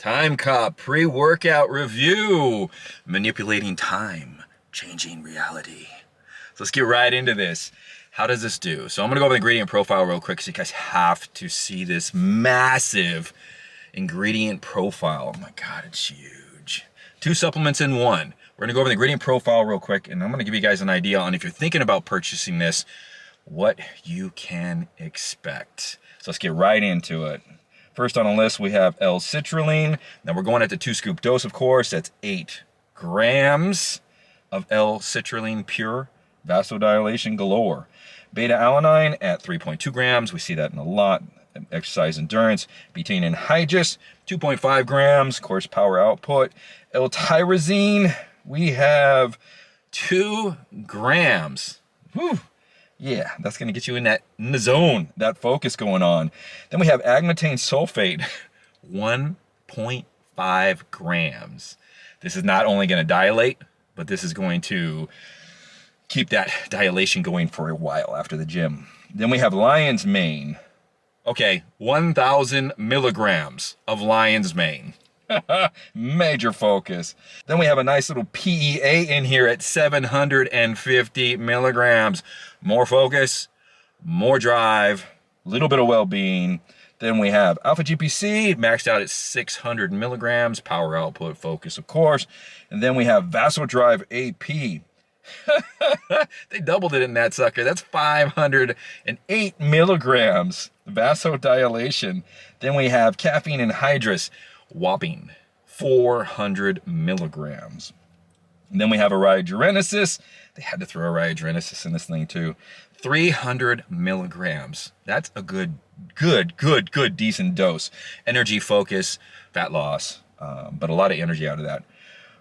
TimeCop pre-workout review. Manipulating time, changing reality. So let's get right into this. How does this do? So I'm gonna go over the ingredient profile real quick because you guys have to see this massive ingredient profile. Oh my God, it's huge. 2 supplements in 1. We're gonna go over the ingredient profile real quick, and I'm gonna give you guys an idea on if you're thinking about purchasing this, what you can expect. So let's get right into it. First on the list, we have L-citrulline. Now we're going at the 2-scoop dose, of course. That's 8 grams of L-citrulline pure, vasodilation galore. Beta-alanine at 3.2 grams. We see that in a lot. Exercise endurance. Betaine anhydrous, 2.5 grams. Of course, power output. L-tyrosine, we have 2 grams. Whew. Yeah, that's going to get you in the zone, that focus going on. Then we have agmatine sulfate, 1.5 grams. This is not only going to dilate, but this is going to keep that dilation going for a while after the gym. Then we have lion's mane. Okay, 1,000 milligrams of lion's mane. Major focus. Then we have a nice little PEA in here at 750 milligrams. More focus, more drive, a little bit of well-being. Then we have alpha GPC maxed out at 600 milligrams, power output focus, of course. And then we have vasodrive AP. They doubled it in that sucker. That's 508 milligrams vasodilation. Then we have caffeine anhydrous, whopping 400 milligrams. And then we have Ariadnegenesis. They had to throw Ariadnegenesis in this thing too. 300 milligrams. That's a good, decent dose. Energy, focus, fat loss, but a lot of energy out of that.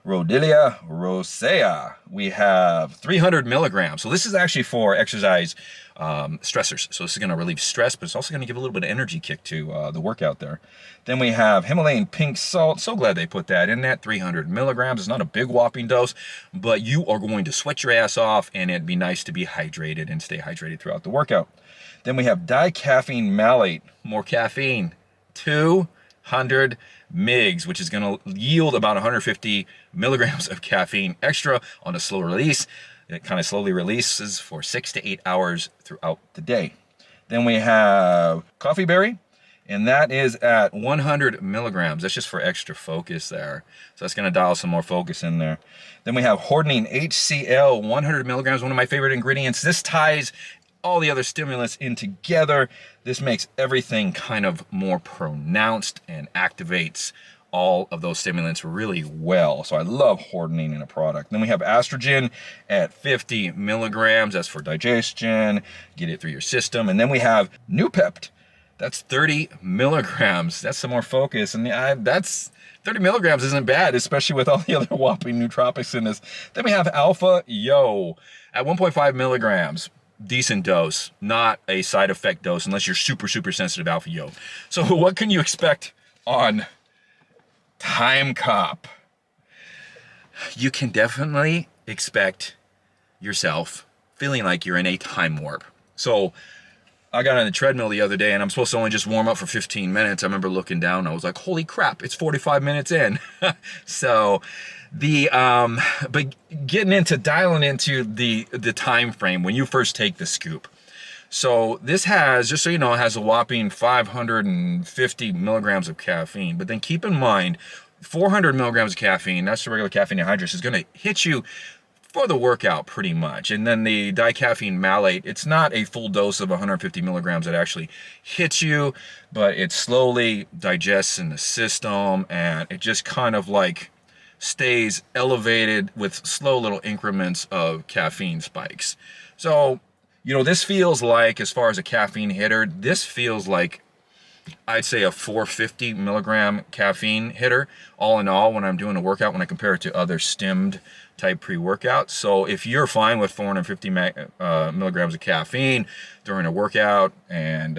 Rhodiola rosea, we have 300 milligrams. So this is actually for exercise stressors. So this is going to relieve stress, but it's also going to give a little bit of energy kick to the workout there. Then we have Himalayan pink salt. So glad they put that in that. 300 milligrams. It's not a big whopping dose, but you are going to sweat your ass off, and it'd be nice to be hydrated and stay hydrated throughout the workout. Then we have dicaffeine malate. More caffeine. 200 mgs, which is going to yield about 150 milligrams of caffeine extra on a slow release. It kind of slowly releases for 6 to 8 hours throughout the day. Then we have coffee berry, and that is at 100 milligrams. That's just for extra focus there. So that's going to dial some more focus in there. Then we have hordenine HCl, 100 milligrams, one of my favorite ingredients. This ties all the other stimulants in together. This makes everything kind of more pronounced and activates all of those stimulants really well. So I love hordenine in a product. Then we have estrogen at 50 milligrams. That's for digestion, get it through your system. And then we have Nootropic. That's 30 milligrams. That's some more focus. And that's 30 milligrams isn't bad, especially with all the other whopping nootropics in this. Then we have Alpha Yo at 1.5 milligrams. Decent dose, not a side effect dose unless you're super sensitive Alpha Yo. So what can you expect on TimeCop? You can definitely expect yourself feeling like you're in a time warp. So I got on the treadmill the other day, and I'm supposed to only just warm up for 15 minutes. I remember looking down, and I was like, holy crap, it's 45 minutes in. So but getting into dialing into the time frame when you first take the scoop. So this has, just so you know, it has a whopping 550 milligrams of caffeine. But then keep in mind, 400 milligrams of caffeine, that's the regular caffeine anhydrous, is going to hit you for the workout pretty much. And then the dicaffeine malate, it's not a full dose of 150 milligrams that actually hits you, but it slowly digests in the system, and it just kind of like stays elevated with slow little increments of caffeine spikes. So, you know, this feels like, as far as a caffeine hitter, this feels like, I'd say, a 450 milligram caffeine hitter, all in all, when I'm doing a workout, when I compare it to other stimmed type pre-workouts. So if you're fine with 450 milligrams of caffeine during a workout, and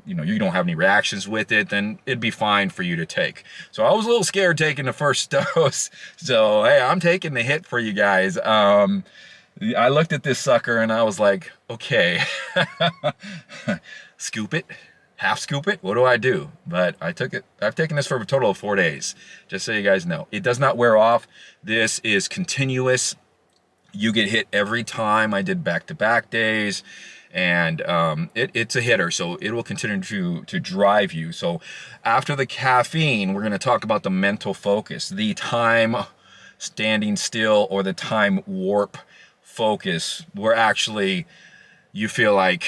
you know, you don't have any reactions with it, then it'd be fine for you to take. So I was a little scared taking the first dose. So hey, I'm taking the hit for you guys. I looked at this sucker and I was like, okay, scoop it, half scoop it? What do I do? But I took it. I've taken this for a total of 4 days, just so you guys know. It does not wear off. This is continuous. You get hit every time. I did back-to-back days, and it's a hitter, so it will continue to drive you. So after the caffeine, we're going to talk about the mental focus, the time standing still or the time warp focus, where actually you feel like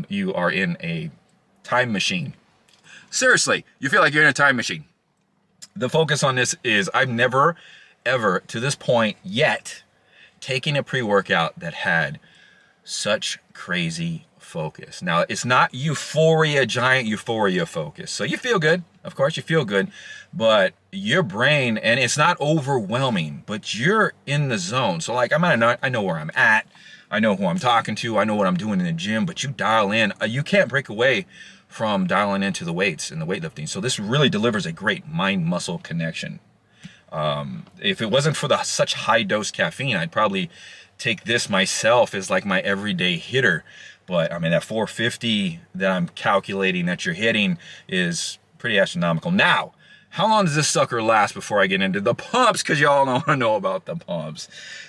you are in a time machine. Seriously, you feel like you're in a time machine. The focus on this is I've never, ever, to this point yet, taken a pre-workout that had such crazy focus. Now, it's not euphoria, giant euphoria focus. So you feel good. Of course, you feel good. But your brain, and it's not overwhelming, but you're in the zone. So like, I know where I'm at. I know who I'm talking to. I know what I'm doing in the gym. But you dial in. You can't break away from dialing into the weights and the weightlifting. So this really delivers a great mind-muscle connection. If it wasn't for such high-dose caffeine, I'd probably take this myself as like my everyday hitter. But I mean, that 450 that I'm calculating that you're hitting is pretty astronomical. Now, how long does this sucker last before I get into the pumps? Because y'all want to know about the pumps.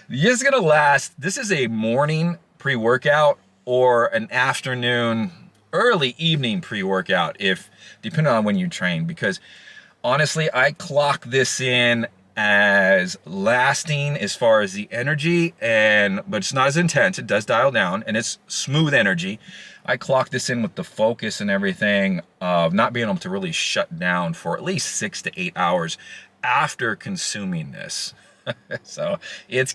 This is going to last. This is a morning pre-workout or an afternoon, early evening pre-workout, if depending on when you train. Because honestly, I clock this in as lasting as far as the energy, but it's not as intense. It does dial down, and it's smooth energy. I clock this in with the focus and everything of not being able to really shut down for at least 6 to 8 hours after consuming this. So it's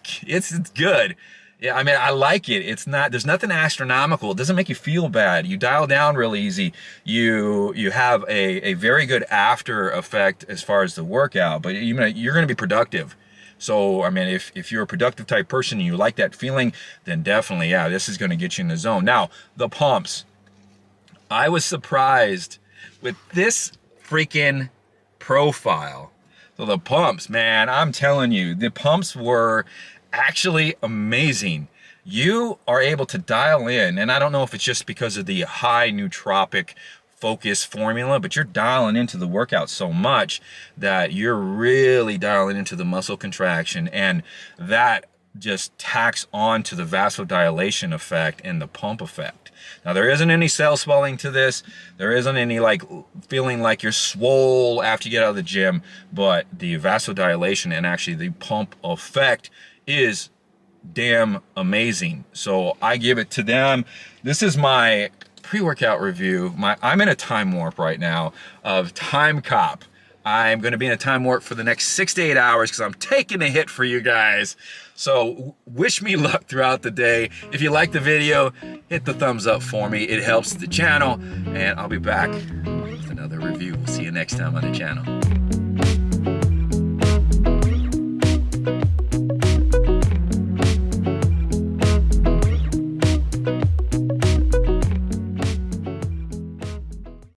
good. Yeah, I mean, I like it. There's nothing astronomical. It doesn't make you feel bad. You dial down real easy. You have a very good after effect as far as the workout, but you're going to be productive. So, I mean, if you're a productive type person and you like that feeling, then definitely, yeah, this is going to get you in the zone. Now, the pumps. I was surprised with this freaking profile. So the pumps, man, I'm telling you, the pumps were actually amazing. You are able to dial in, and I don't know if it's just because of the high nootropic focus formula, but you're dialing into the workout so much that you're really dialing into the muscle contraction, and that just tacks on to the vasodilation effect and the pump effect. Now, there isn't any cell swelling to this. There isn't any like feeling like you're swole after you get out of the gym, but the vasodilation and actually the pump effect is damn amazing. So I give it to them. This is my pre-workout review. I'm in a time warp right now of TimeCop. I'm going to be in a time warp for the next 6 to 8 hours because I'm taking a hit for you guys. So wish me luck throughout the day. If you like the video, hit the thumbs up for me. It helps the channel, and I'll be back with another review. We'll see you next time on the channel.